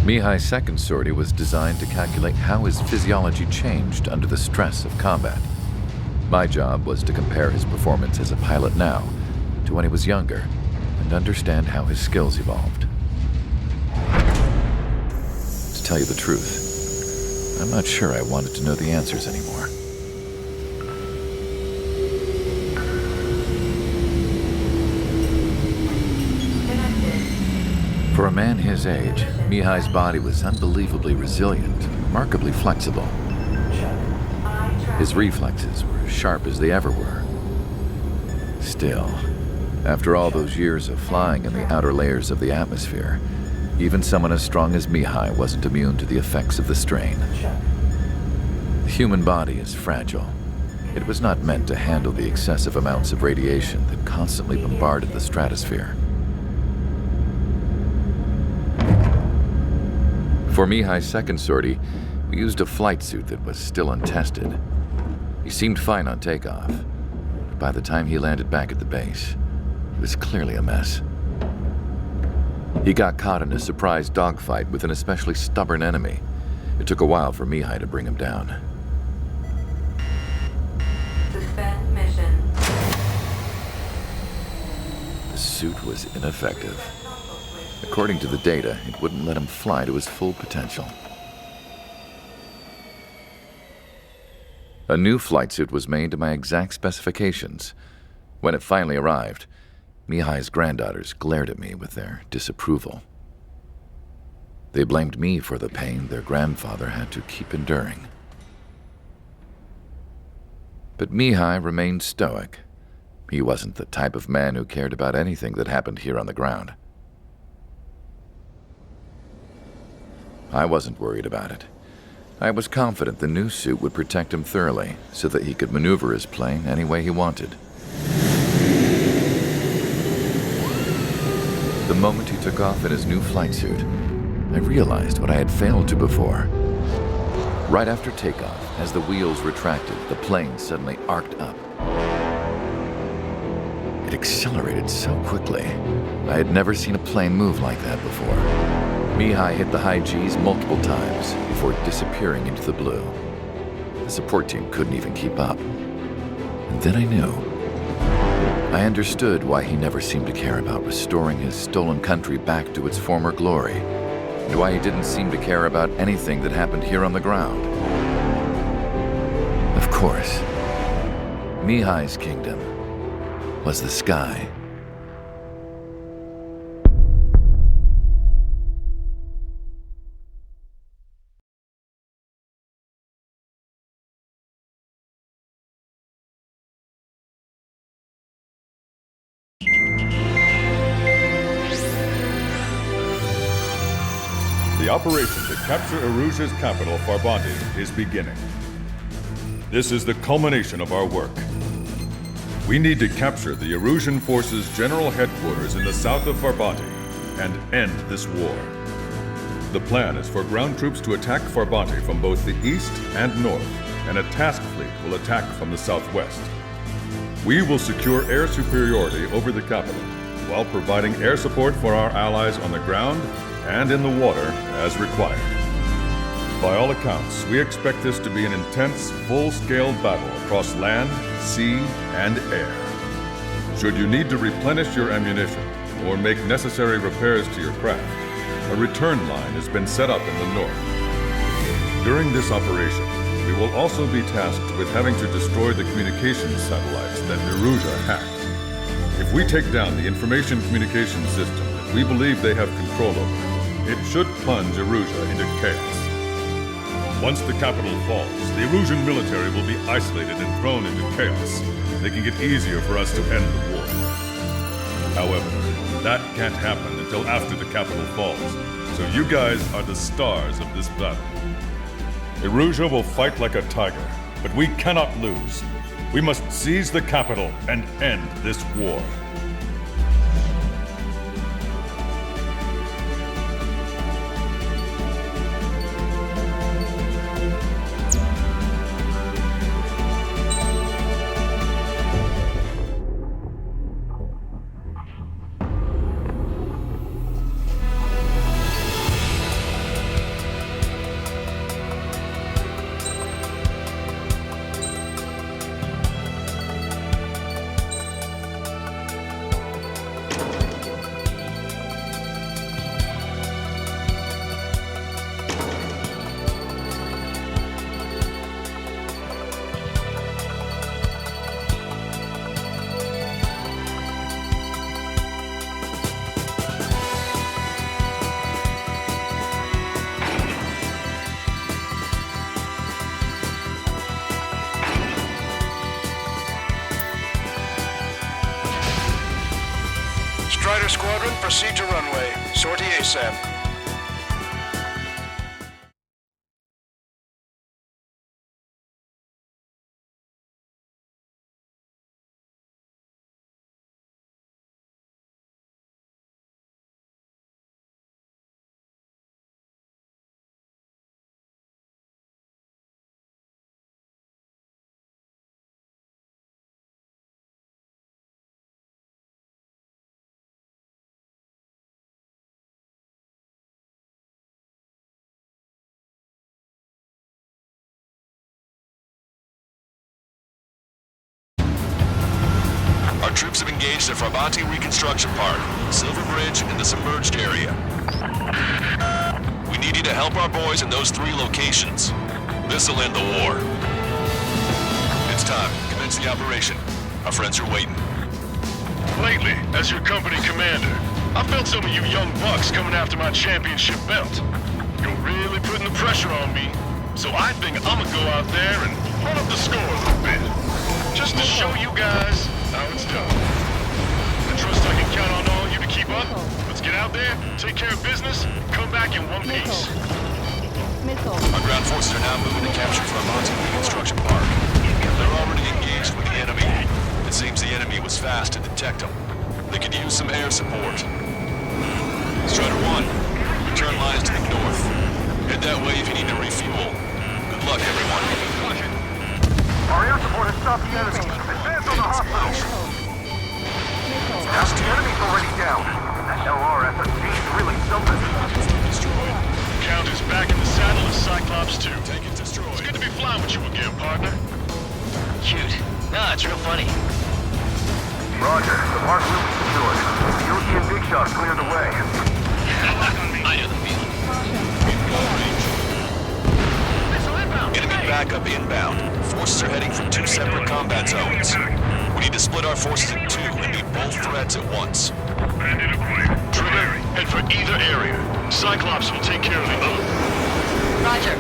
Mihai's second sortie was designed to calculate how his physiology changed under the stress of combat. My job was to compare his performance as a pilot now to when he was younger and understand how his skills evolved. To tell you the truth, I'm not sure I wanted to know the answers anymore. For a man his age, Mihai's body was unbelievably resilient, remarkably flexible. His reflexes were as sharp as they ever were. Still, after all those years of flying in the outer layers of the atmosphere, even someone as strong as Mihai wasn't immune to the effects of the strain. The human body is fragile. It was not meant to handle the excessive amounts of radiation that constantly bombarded the stratosphere. For Mihai's second sortie, we used a flight suit that was still untested. He seemed fine on takeoff, but by the time he landed back at the base, it was clearly a mess. He got caught in a surprise dogfight with an especially stubborn enemy. It took a while for Mihai to bring him down. Suspend mission. The suit was ineffective. According to the data, it wouldn't let him fly to his full potential. A new flight suit was made to my exact specifications. When it finally arrived, Mihai's granddaughters glared at me with their disapproval. They blamed me for the pain their grandfather had to keep enduring. But Mihai remained stoic. He wasn't the type of man who cared about anything that happened here on the ground. I wasn't worried about it. I was confident the new suit would protect him thoroughly so that he could maneuver his plane any way he wanted. The moment he took off in his new flight suit, I realized what I had failed to before. Right after takeoff, as the wheels retracted, the plane suddenly arced up. It accelerated so quickly. I had never seen a plane move like that before. Mihai hit the high G's multiple times before disappearing into the blue. The support team couldn't even keep up. And then I knew. I understood why he never seemed to care about restoring his stolen country back to its former glory, and why he didn't seem to care about anything that happened here on the ground. Of course, Mihai's kingdom was the sky. The operation to capture Erusia's capital, Farbanti, is beginning. This is the culmination of our work. We need to capture the Erusian forces' general headquarters in the south of Farbanti and end this war. The plan is for ground troops to attack Farbanti from both the east and north, and a task fleet will attack from the southwest. We will secure air superiority over the capital, while providing air support for our allies on the ground and in the water as required. By all accounts, we expect this to be an intense, full-scale battle across land, sea, and air. Should you need to replenish your ammunition or make necessary repairs to your craft, a return line has been set up in the north. During this operation, we will also be tasked with having to destroy the communications satellites that Erusia hacked. If we take down the information communication system that we believe they have control over, it should plunge Erusia into chaos. Once the capital falls, the Erusian military will be isolated and thrown into chaos, making it easier for us to end the war. However, that can't happen until after the capital falls, so you guys are the stars of this battle. Erusia will fight like a tiger, but we cannot lose. We must seize the capital and end this war. Strider Squadron, proceed to runway. Sortie ASAP. Our troops have engaged at Farbanti Reconstruction Park, Silver Bridge, and the submerged area. We need you to help our boys in those 3 locations. This'll end the war. It's time. Commence the operation. Our friends are waiting. Lately, as your company commander, I felt some of you young bucks coming after my championship belt. You're really putting the pressure on me, so I think I'm gonna go out there and run up the score a little bit. Just to show you guys how it's done. I trust I can count on all of you to keep up. Let's get out there, take care of business, come back in one piece. Our ground forces are now moving to capture Farbanti Reconstruction Park. They're already engaged with the enemy. It seems the enemy was fast to detect them. They could use some air support. Strider 1, return lines to the north. Head that way if you need to refuel. Good luck, everyone. Our air support has stopped the enemy. Advance on the hospital. Now the enemy's already down. That LRSSG is really something. Destroyed. Count is back in the saddle as Cyclops 2. Take it destroyed. It's good to be flying with you again, partner. Cute. Nah, it's real funny. Roger. The park will be secured. Yogi and Big Shot clear the way. I know the feeling. Enemy backup inbound. Forces are heading from 2 separate combat zones. We need to split our forces in 2 and meet both threats at once. Trigger, head for either area. Cyclops will take care of the other. Roger.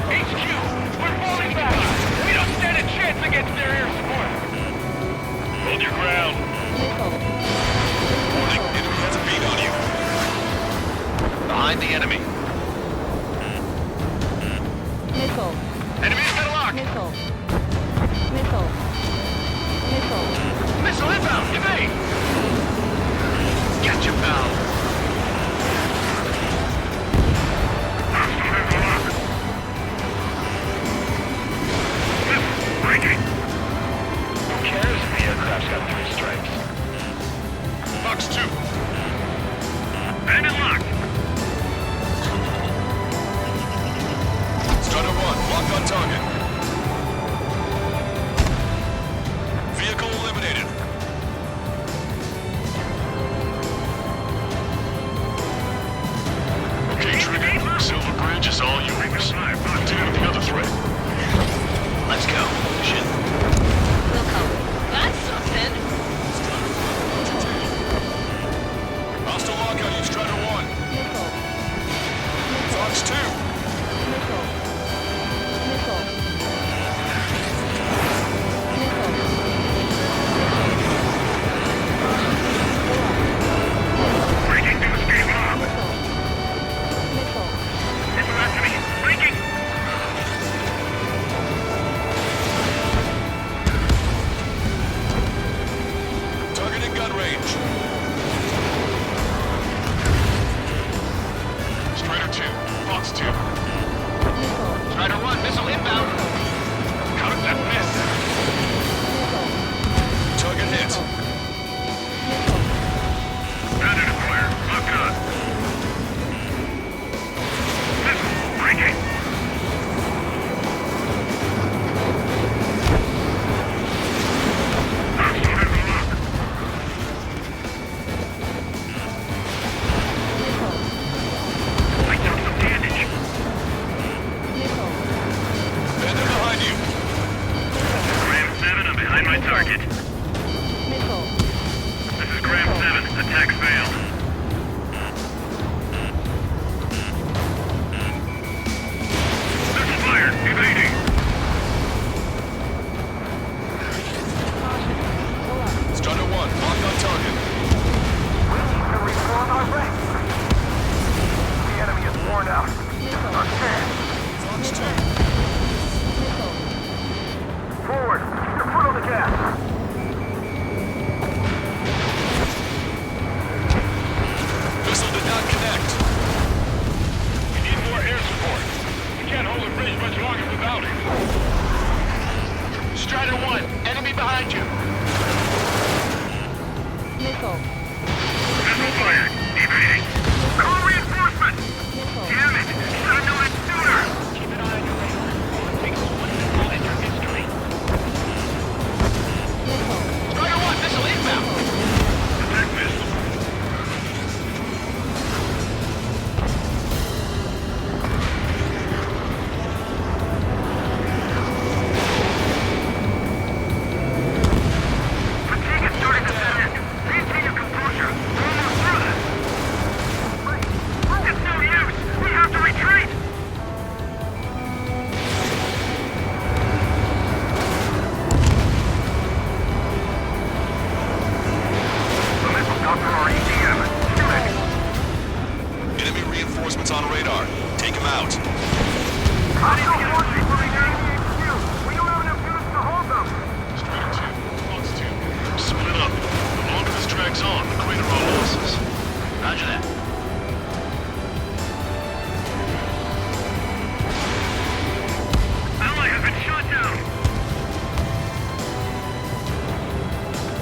HQ, we're falling back. We don't stand a chance against their air support. Hold your ground. Warning, enemy has a beat on you. Behind the enemy. Missile. Enemy's got a lock. Missile. Missile. Missile. Missile inbound. Evade. Gotcha, pal. Who cares if the aircraft's got 3 strikes? Fox 2. And in lock. Strider 1, lock on target. Vehicle eliminated. Okay, Trigger. Silver Bridge is all yours. Continue with the other threat. Let's go. Shit. Wilco. That's something. Missile. Fire! Evading! Call reinforcements! Missile. Damn it! Should have known it sooner! Keep an eye on your radar. Take this one missile and your history. Missile. Strider 1, missile inbound. Attack missile. Fatigue is starting to set in. Maintain your composure. We're almost through this. Wait. It's no use. We have to retreat. The missile's got through our EDM. Shoot it. Enemy reinforcements on radar. Take them out. Hostile forces moving near HQ. We don't have enough units to hold them. Strider 2, Fox 2. Split up. The longer this drags on, the greater our losses. Roger that. Ally has been shot down.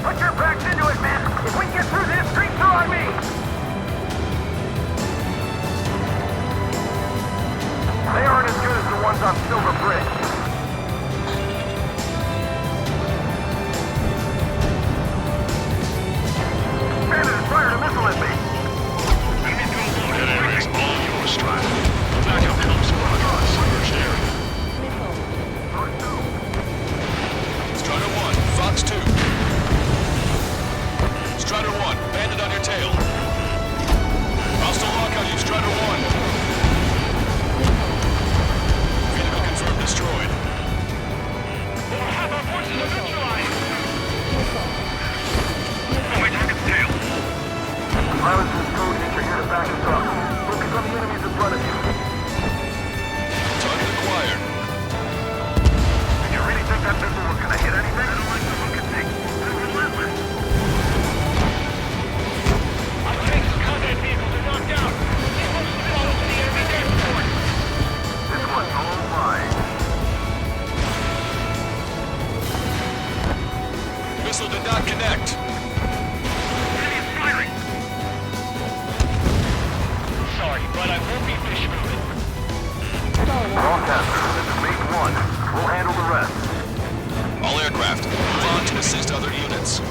Put your backs into it, man. If we get through this, street through on me. They aren't as good as the ones on Silver Bridge. Bandit has fired a missile at me. That area is all yours, Strider. Backup comes from our submerged area. Missile. Strider 1, Fox 2. Strider 1, bandit on your tail. Hostile lock on you, Strider 1. Vehicle confirmed destroyed. We'll have our forces neutralized. On my target's tail. Pilots and code are here to back us up. Focus on the enemies in front of you. Target acquired. Did you really think that missile was gonna hit anything? I don't like the look of things. They're relentless. Our tanks and combat vehicles are knocked out. They most of it all over the enemy air support. This one's all mine. Missile did not connect. Enemy is firing. Sorry, but I won't be fish moving. Broadcaster, this is Mate 1. We'll handle the rest. All aircraft, move on to assist other units.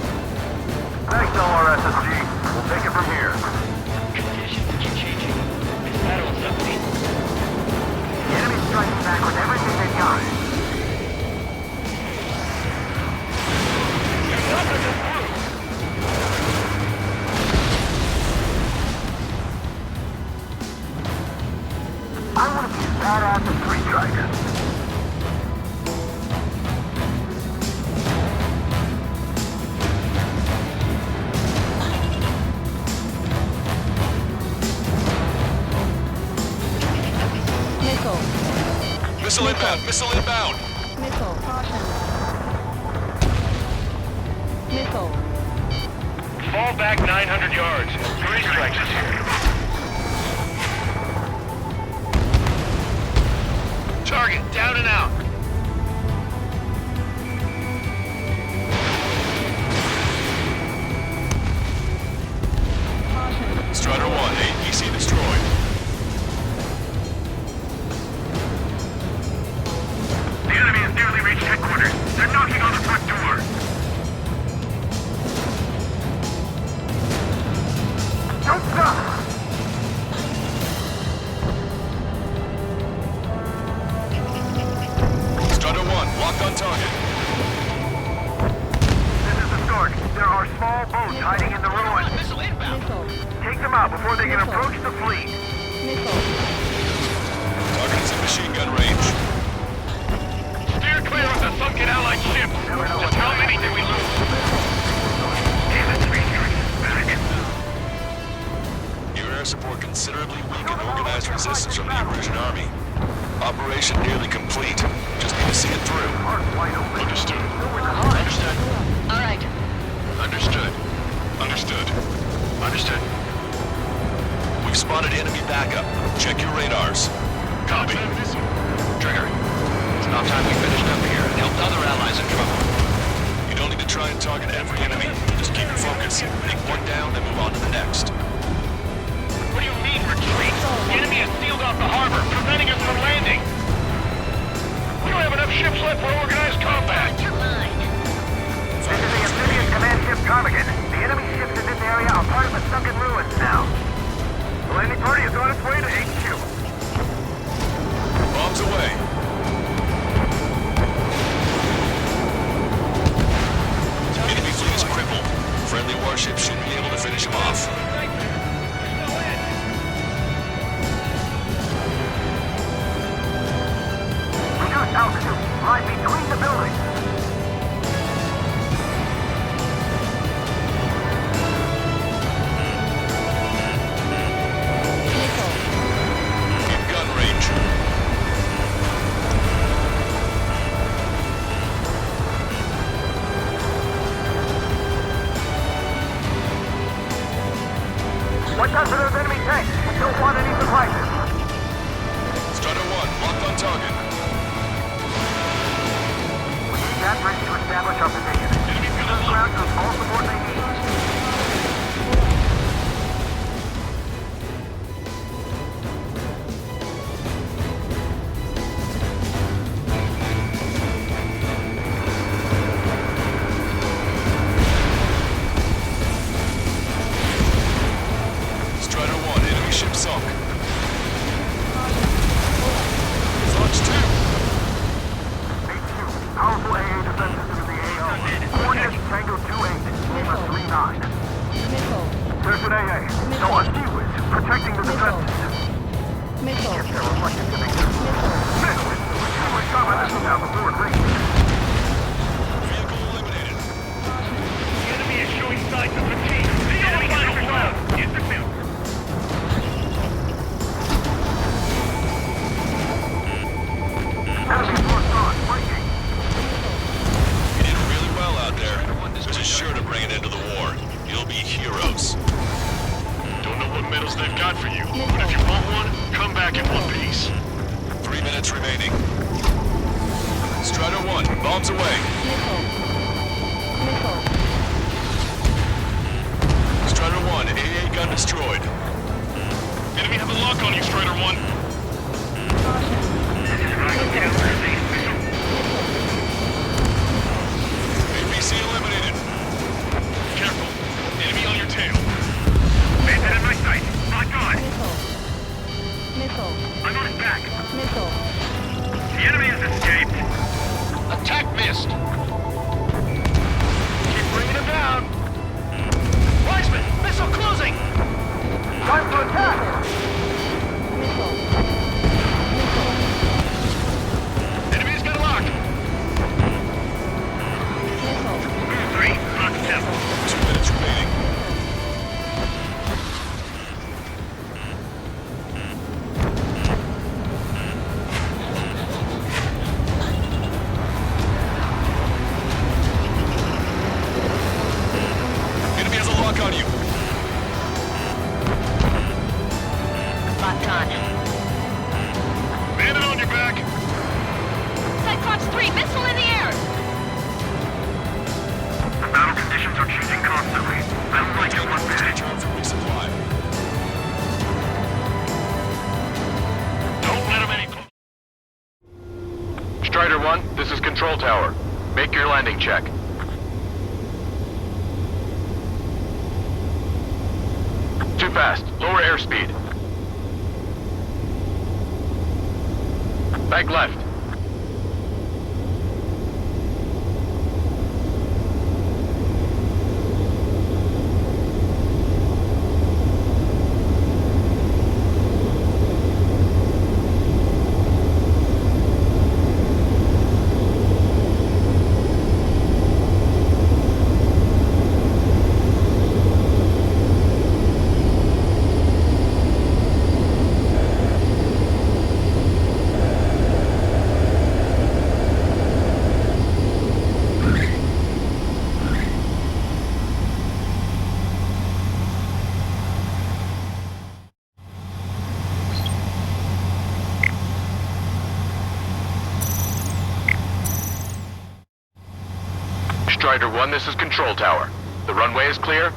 Thanks, LRSSG. We'll take it from here. Conditions keep changing. This battle is ugly. The enemy's striking back with everything they've got. You're not gonna go through. I want to be as badass as Street Striker. Missile. Missile inbound, missile inbound. Missile. Caution. Missile. Fall back 900 yards. 3 strikes is here. Target down and out. Caution. Strider 1, APC destroyed. The enemy has nearly reached headquarters. They're knocking on the front door. Don't stop! Strider 1, locked on target. This is the start. There are small boats hiding in the ruins. Missile inbound. Missile. Take them out before they can approach the fleet. Missile. Target is in machine gun range. Steer clear of the sunken Allied ship. Just how many did we lose? Damn it, Street back. Your air support considerably weakened organized resistance from the Erusian army. Operation nearly complete. Just need to see it through. Heart wide open. Understood. Understood. All right. Understood. Understood. Understood. We've spotted enemy backup. Check your radars. Copy. Trigger. It's about time we finished up here and helped other allies in trouble. You don't need to try and target every enemy. Just keep your focus. Make attention those enemy tanks. We don't want any surprises. Strider 1, locked on target. That's ready to establish our position. Enemy's gonna This look. ground has all support they need. Strider 1, enemy ship sunk. Launch 2. H2, powerful AA defense system in the AO. Coordinates Tango 28, Lima 39. Missile. There's an AA. No on Seawitch, protecting the defenses. Missile. If they're reflected to me. Missile. Missed! We're coming this now before it reaches. Vehicle eliminated. The enemy is showing signs of fatigue. The enemy final blow. Infantry. Enemy force on, breaking. You did really well out there. This is sure to bring an end to the war. You'll be heroes. Don't know what medals they've got for you, but if you want one, come back in one piece. 3 minutes remaining. Strider 1, bombs away. Missile. Missile. Strider 1, AA gun destroyed. Enemy have a lock on you, Strider 1. APC eliminated. Careful. Enemy on your tail. Bandit in my sight. Lock on. Missile. Missile. I'm on his back. Missile. The enemy has escaped. Attack missed. Keep bringing him down. Weisman, missile closing. Time to attack! Missile. Enemy's got a lock. Missile. 3, lock 10. 2 minutes remaining. Enemy has a lock on you. Locked on. Bandit on your back. Cyclops 3, missile in the air! The battle conditions are changing constantly. I don't like it one bit. Time for resupply. Don't let him any closer. Strider 1, this is Control Tower. Make your landing check. Too fast. Lower airspeed. Bank left. Strider 1, this is Control Tower. The runway is clear.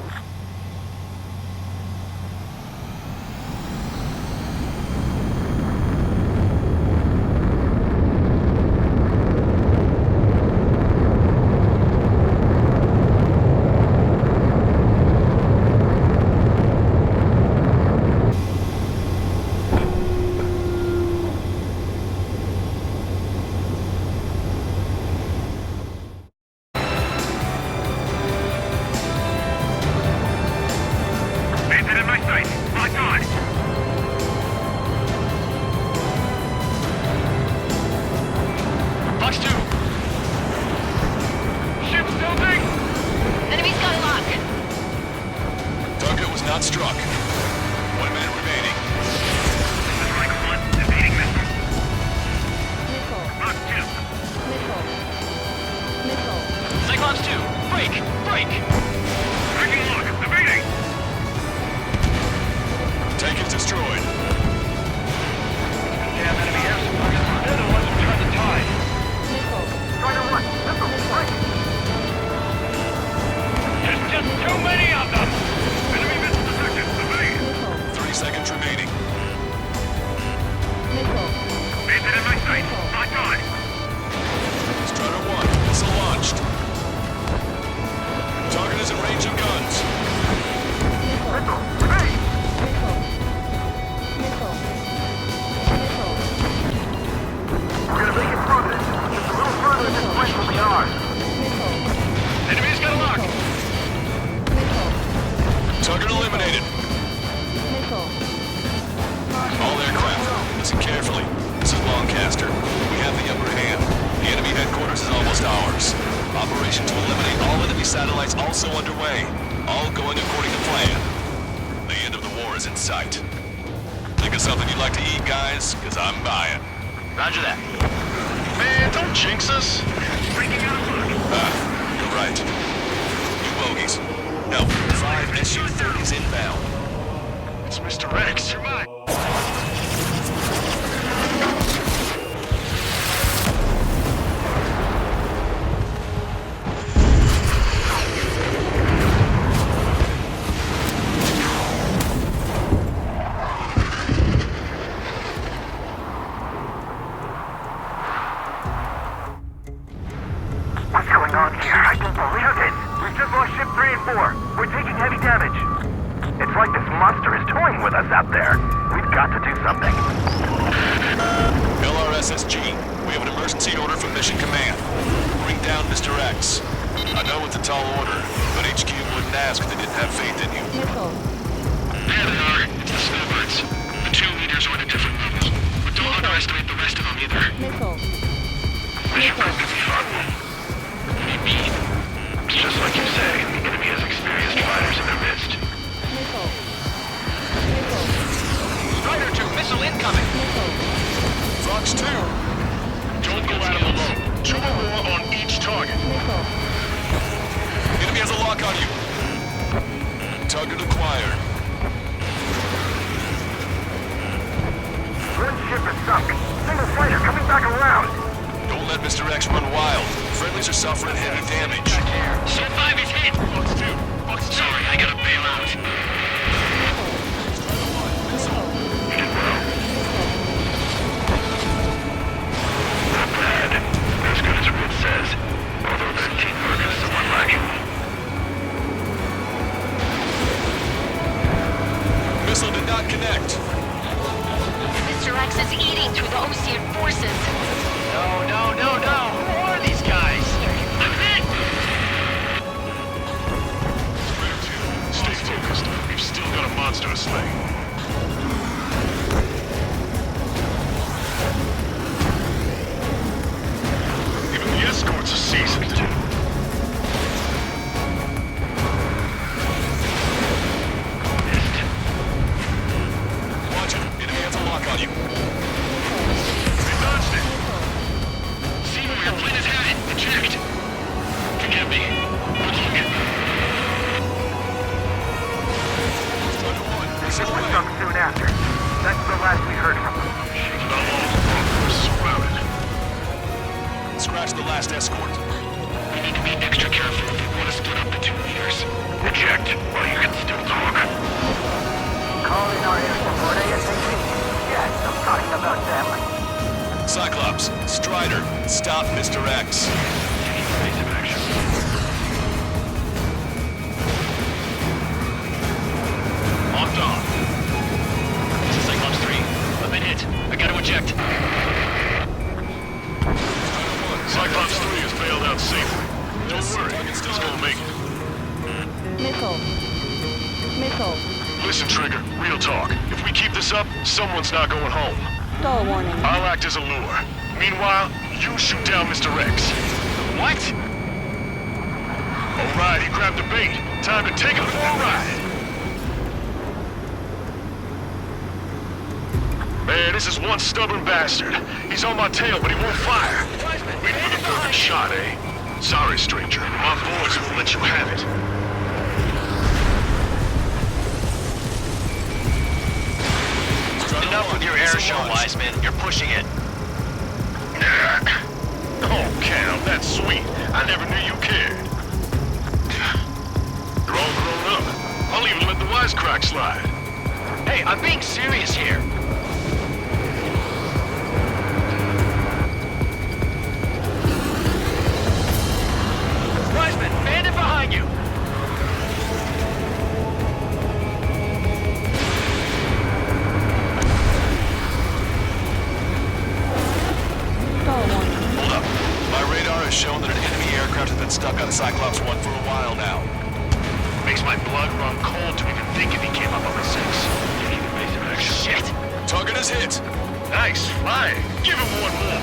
Bandit in my sight. Lock on. Box 2. Ship's building. Enemy's got a lock. Target was not struck. 1 minute remaining. This is Mike 1, evading missile. Missile. Lock 2. Missile. Missile. Cyclops 2, break! Break! Breaking lock, evading. completed. Missile. All aircraft, listen carefully. This is Lancaster. We have the upper hand. The enemy headquarters is almost ours. Operation to eliminate all enemy satellites also underway. All going according to plan. The end of the war is in sight. Think of something you'd like to eat, guys? Because I'm buying. Roger that. Man, don't jinx us. You're right. New bogeys. No, 5 SU-30s inbound. It's Mr. X. You're mine. What's going on here? I don't believe it. We've just lost ship 3 and 4. We're taking heavy damage. It's like this monster is toying with us out there. We've got to do something. LRSSG, we have an emergency order from Mission Command. Bring down Mr. X. I know it's a tall order, but HQ wouldn't ask if they didn't have faith in you. Missile. There they are. It's the snowbirds. The 2 leaders are at a different level. But don't underestimate the rest of them either. Missile. Mission proved to be fun. Be mean. It's just like you say, the enemy has experienced fighters in their midst. Missile. Missile. Strider 2, missile incoming. Missile. Fox 2! Don't go at him alone. 2 or more on each target. Missile. Enemy has a lock on you. Target acquired. One ship is sunk. Single fighter coming back around. Don't let Mr. X run wild. Friendlies are suffering heavy damage. Ship 5 is hit. Fox 2. Fox 2. Sorry, I gotta bail out. Not bad. As good as Red says. Although that teamwork is somewhat lacking. Missile did not connect. Mr. X is eating through the Osean forces. No. Who are these guys? I'm hit! Stay focused. We've still got a monster to slay. Even the escorts are seasoned. Watch it. Enemy has a lock on you. They dodged it. See where your plane is headed. Eject. Forgive me. Good luck. Ship was sunk soon after. That's the last we heard from them. Not long before we're surrounded. Scratch the last escort. We need to be extra careful if we want to split up the 2 leaders. Eject while you can still talk. Call in our air support ASAP. Yes, I'm talking about them. Cyclops, Strider, stop Mr. X. Evasive action. Locked on. This is Cyclops 3. I've been hit. I gotta eject. Cyclops 3 has bailed out safely. Don't worry, it's gonna make it. Missile. Missile. Listen, Trigger, real talk. If we keep this up, someone's not going home. Stall warning. I'll act as a lure. Meanwhile, you shoot down Mr. X. What? All right, he grabbed the bait. Time to take him for a ride. Man, this is one stubborn bastard. He's on my tail, but he won't fire. Wait for the perfect shot, eh? Sorry, stranger. My boys won't let you have it. Enough with your air show, Wiseman. You're pushing it. Oh, Cal, that's sweet. I never knew you cared. You're all grown up. I'll even let the wisecrack slide. Hey, I'm being serious here. Wiseman, bandit behind you. Stall warning. Hold up. My radar has shown that an enemy aircraft has been stuck on Cyclops 1 for a while now. Makes my blood run cold to even think if he can't hit. Nice, flying. Give him one more.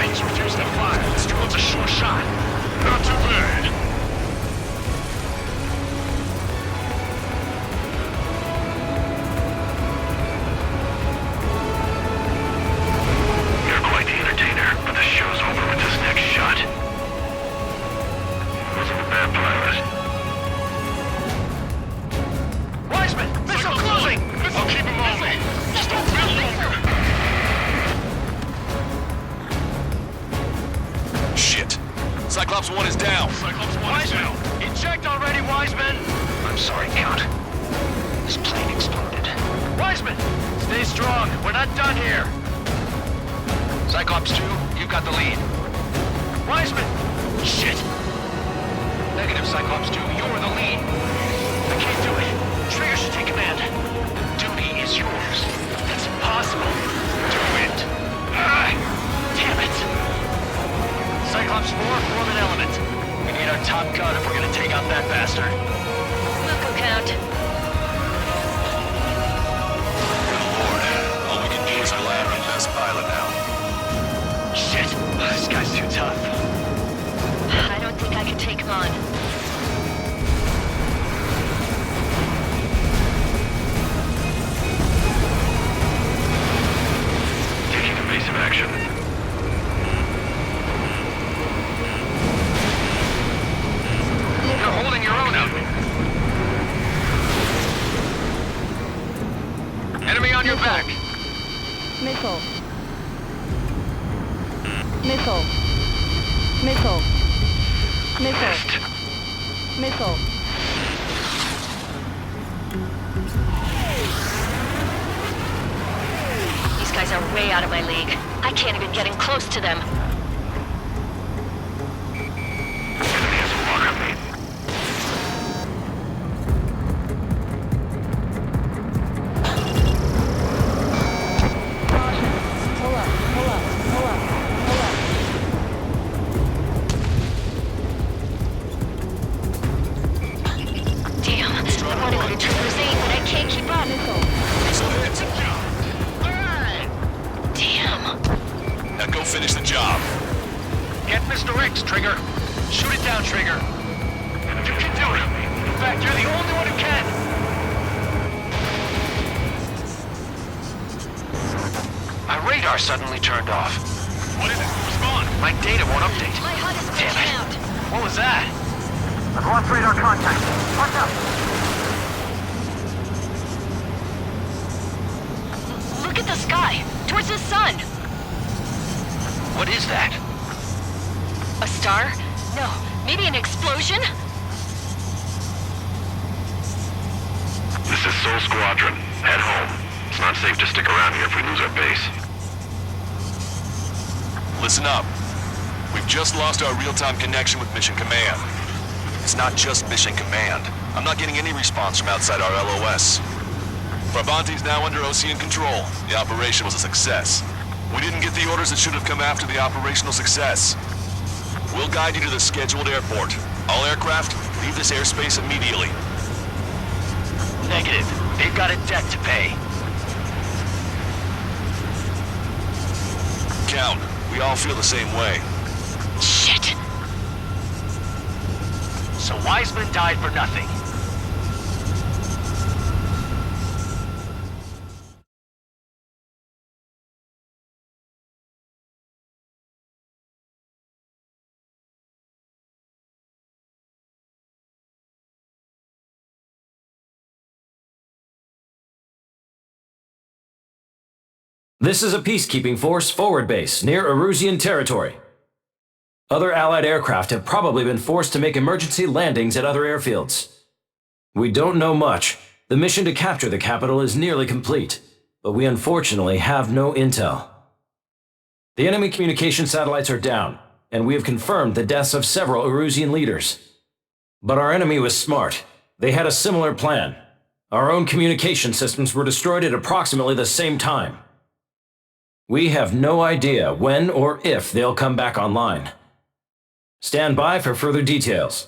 He's refused to fire. Still wants a sure shot. Not too bad. You're quite the entertainer, but the show's over with this next shot. Wasn't a bad pilot. Wiseman, missile closing! I'll keep him on me. Just a bit longer. Shit. Cyclops 1 is down. Cyclops 1 is down. Eject already, Wiseman! I'm sorry, Count. This plane exploded. Wiseman! Stay strong. We're not done here. Cyclops 2, you've got the lead. Wiseman! Shit! Negative, Cyclops 2, you're the lead. I can't do it. Trigger should take command. The duty is yours. That's impossible. Do it. Damn it! Cyclops 4, form an element. We need our top gun if we're gonna take out that bastard. We'll go count. Good lord. All we can do is rely on our best pilot now. Shit! This guy's too tough. I don't think I can take him on. Taking evasive action. You're holding your own out. Enemy on your back. Missile. Missile. Missile. Missile. Missile. These guys are way out of my league. I can't even get in close to them. Enemy has a lock on me. Caution. Pull up. Pull up. Pull up. Pull up. Damn. I want to go to Trigger's 8, but I can't keep up. Missile. Missile hit. Damn. Now go finish the job. Get Mr. X, Trigger. Shoot it down, Trigger. You can do it. In fact, you're the only one who can. My radar suddenly turned off. What is it? Respond. My data won't update. My HUD is Damn it. out. What was that? I've lost radar contact. Watch out. Look at the sky. Towards the sun. What is that? A star? No. Maybe an explosion? This is Soul Squadron. Head home. It's not safe to stick around here if we lose our base. Listen up. We've just lost our real-time connection with Mission Command. It's not just Mission Command. I'm not getting any response from outside our LOS. Farbanti's now under OCN control. The operation was a success. We didn't get the orders that should have come after the operational success. We'll guide you to the scheduled airport. All aircraft, leave this airspace immediately. Negative. They've got a debt to pay. Count, we all feel the same way. Shit. So Wiseman died for nothing. This is a peacekeeping force forward base near Erusian territory. Other Allied aircraft have probably been forced to make emergency landings at other airfields. We don't know much. The mission to capture the capital is nearly complete, but we unfortunately have no intel. The enemy communication satellites are down, and we have confirmed the deaths of several Erusian leaders. But our enemy was smart. They had a similar plan. Our own communication systems were destroyed at approximately the same time. We have no idea when or if they'll come back online. Stand by for further details.